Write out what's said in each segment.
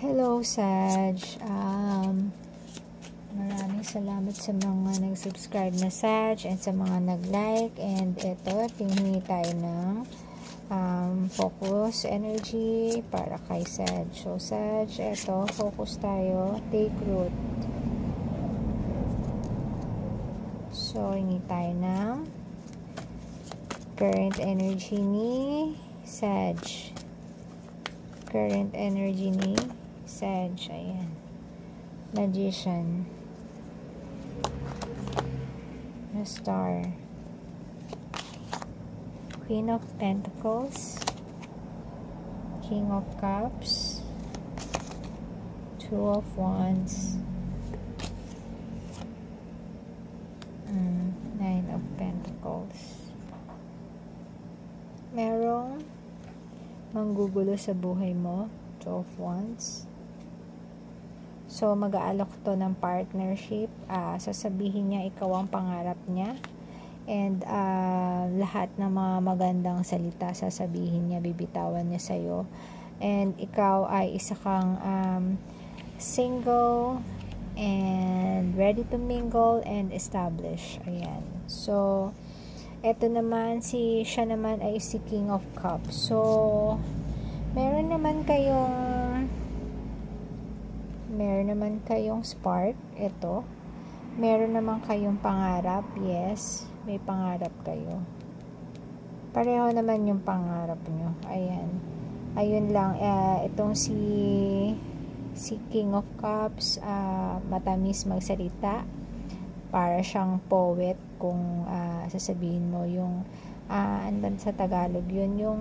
Hello, Sag. Maraming salamat sa mga nag-subscribe na Sag and sa mga nag-like. And ito, tingin tayo ng focus energy para kay Sag. So, Sag, ito, focus tayo. Take root. So, hingi tayo ng current energy ni Sag. Current energy ni Sag. Ayan. Magician. The Star. Queen of Pentacles. King of Cups. Two of Wands. Nine of Pentacles. Merong manggugulo sa buhay mo. Two of Wands. So, mag-aalok to ng partnership. Sasabihin niya ikaw ang pangarap niya. And lahat ng mga magandang salita sasabihin niya, bibitawan niya sa'yo. And ikaw ay isa kang single and ready to mingle and establish. Ayan. So, eto naman, siya naman ay si King of Cups. So, meron naman kayong spark. Ito. Meron naman kayong pangarap. Yes. May pangarap kayo. Pareho naman yung pangarap nyo. Ayan. Ayun lang. Itong si King of Cups, matamis magsalita. Para siyang poet kung sasabihin mo yung andan sa Tagalog yun, yung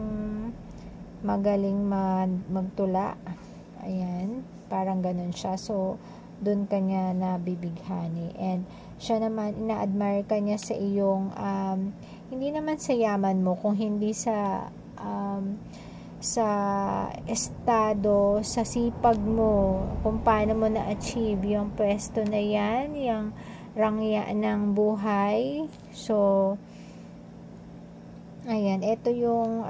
magaling magtula. Ayan, parang ganun siya. So, dun kanya nabibighani. And siya naman, ina-admire ka niya sa iyong hindi naman sa yaman mo, kung hindi sa estado, sa sipag mo, kung paano mo na-achieve yung pwesto na yan, yung rangya ng buhay. So, ayan, ito yung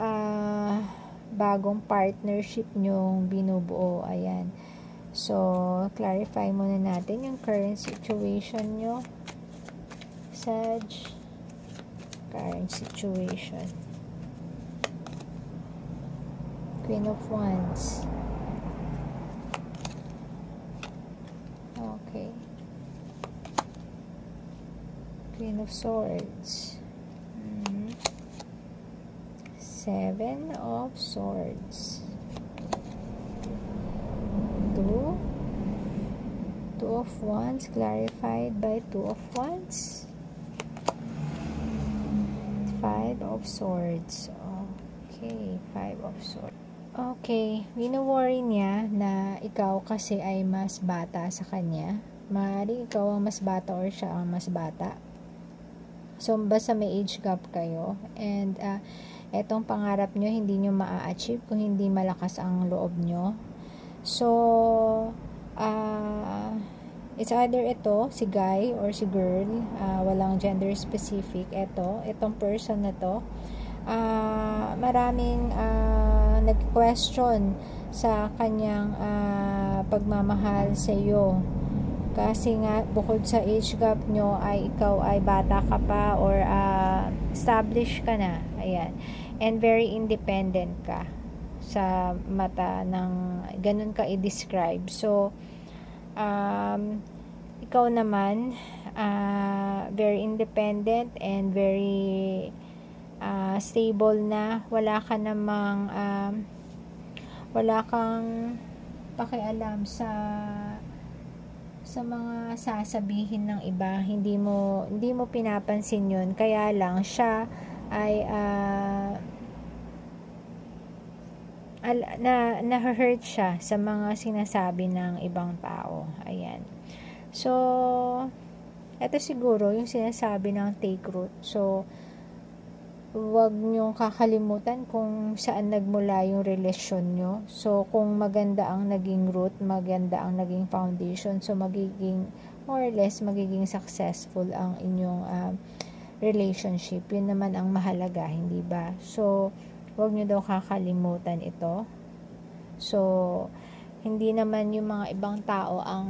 bagong partnership nyong binubuo. Ayan. So, clarify muna natin yung current situation nyo. Sag. Current situation. Queen of Wands. Okay. Queen of Swords. Seven of Swords. Two of Wands, clarified by Two of Wands. Five of Swords. Okay, Five of Swords. Okay, wino-worry niya na ikaw kasi ay mas bata sa kanya. Maaaring ikaw ang mas bata or siya ang mas bata. So, basta may age gap kayo. And, etong pangarap nyo, hindi nyo maa-achieve kung hindi malakas ang loob nyo. So, it's either ito, si guy or si girl. Walang gender specific. Itong person na to. Maraming nag-question sa kanyang pagmamahal sa iyo. Kasi nga, bukod sa age gap nyo, ay ikaw ay bata ka pa or established ka na. Ayan. And very independent ka sa mata ng ganun ka i-describe. So, ikaw naman, very independent and very stable na. Wala kang pakialam sa mga sasabihin ng iba. Hindi mo pinapansin yun. Kaya lang siya ay na-hurt siya sa mga sinasabi ng ibang tao. Ayan. So, ito siguro yung sinasabi ng take root. So, huwag nyong kakalimutan kung saan nagmula yung relasyon nyo. So, kung maganda ang naging root, maganda ang naging foundation, so magiging, more or less, magiging successful ang inyong relationship. Yun naman ang mahalaga, hindi ba? So, huwag nyo daw kakalimutan ito. So, Hindi naman yung mga ibang tao ang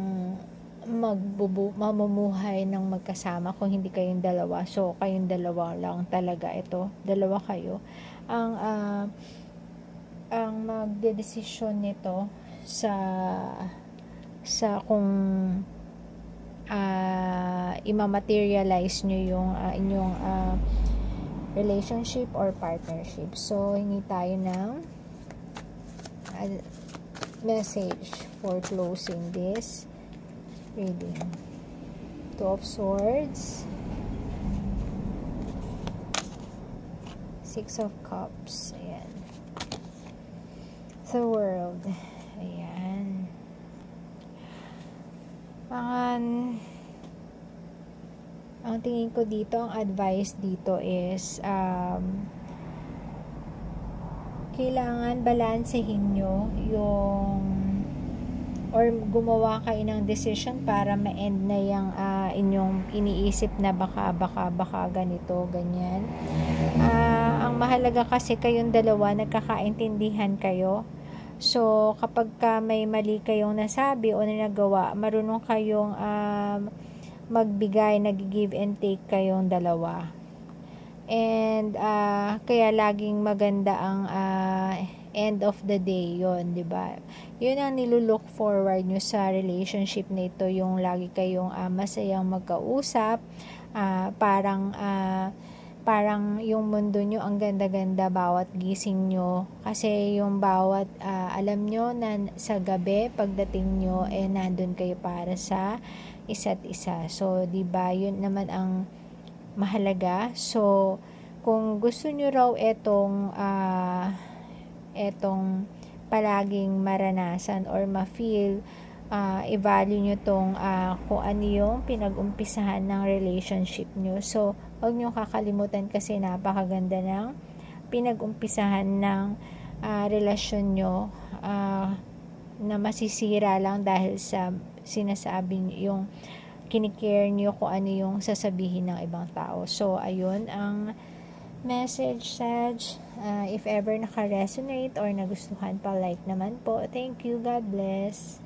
mamumuhay ng magkasama kung hindi kayong dalawa. So, kayong dalawa lang talaga ito. Dalawa kayo. Ang magdedesisyon nito sa kung i-materialize nyo yung inyong relationship or partnership. So, hingi tayo ng message for closing this reading. Two of Swords, Six of Cups, ayan. The World, ayan. Ang tingin ko dito, ang advice dito is kailangan balansehin nyo yung or gumawa kayo ng decision para ma-end na yung inyong iniisip na baka ganito, ganyan. Ang mahalaga kasi kayong dalawa, nagkakaintindihan kayo. So, kapag may mali kayong nasabi o nagawa, marunong kayong magbigay, nag-give and take kayong dalawa. And kaya laging maganda ang end of the day yon, di ba? Yun ang nilulook forward nyo sa relationship na ito, yung lagi kayong masayang magkausap, parang yung mundo nyo ang ganda-ganda bawat gising nyo, kasi yung bawat alam nyo na sa gabi pagdating nyo nandun kayo para sa isa't isa. So, di ba, yun naman ang mahalaga. So, kung gusto nyo raw etong palaging maranasan or ma-feel, i-value nyo tong kung ano yung pinag-umpisahan ng relationship nyo. So, huwag nyo kakalimutan kasi napakaganda ng pinag-umpisahan ng relasyon nyo na masisira lang dahil sa sinasabi nyo, yung kinikare nyo kung ano yung sasabihin ng ibang tao. So, ayun ang message, Sag. If ever naka-resonate or nagustuhan pa, like naman po. Thank you. God bless.